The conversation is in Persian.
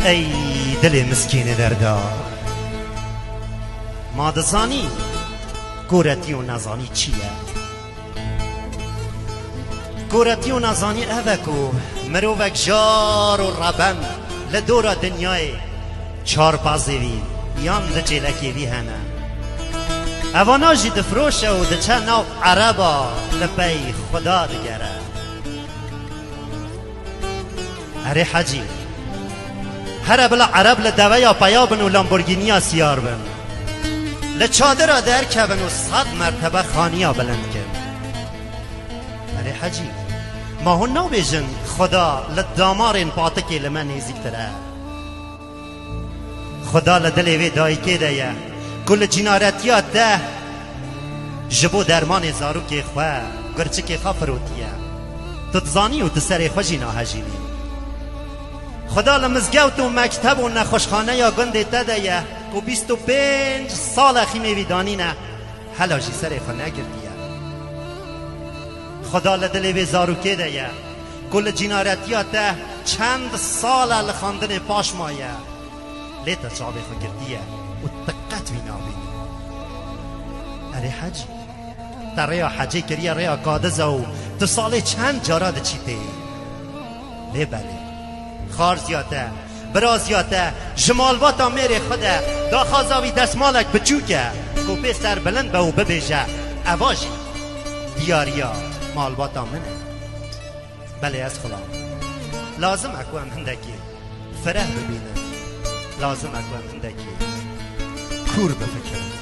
ای دل مسکین دردار ما دزانی گورتی و نزانی چیه گورتی و نزانی اوکو مروفک جار و ربن لدورا دنیای چار پازیوی یان دچیلکی وی هنه اوانا جی دفروشه و دچه نو عربا لپی خدا دگره اره حجی هر بلا عرب لدویا پیابن و لامبورگینیا سیار بن لچادر در کبن و 100 مرتبه خانیا بلند کن اره حجی ما هون نو بیجن خدا لدامارین پاتکی لمن نزیک تره خدا لدلی وی دایی که ده کل جنارتیات ده جبو درمان زارو که خواه گرچه که خواه فروتیه تو تزانی و تسر خواه جینا هجینی خدا لمزگوت و مکتب و نخوشخانه یا گنده تده که 25 سال خیمه ویدانی نه حلا جی سر خواه نگردیه خدا لدلی وی زارو که ده کل جنارتیات ده چند سال لخاندن پاش مایه لیتا چابه خواه گردیه و دقت وی نابینی اره حجی تا ریا حجی کریه ریا قادزه و تو ساله چند جاراد چی تی لی بله خار زیاده برا زیاده جمالواتا میره خوده دا خازاوی دستمالک بچوکه کوپه سر بلند به او ببیجه اواجی دیاریا مالواتا منه بله از خلا لازم اکو هم هندکی فرح ببینه لازم اکو هم هندکی کور بفکر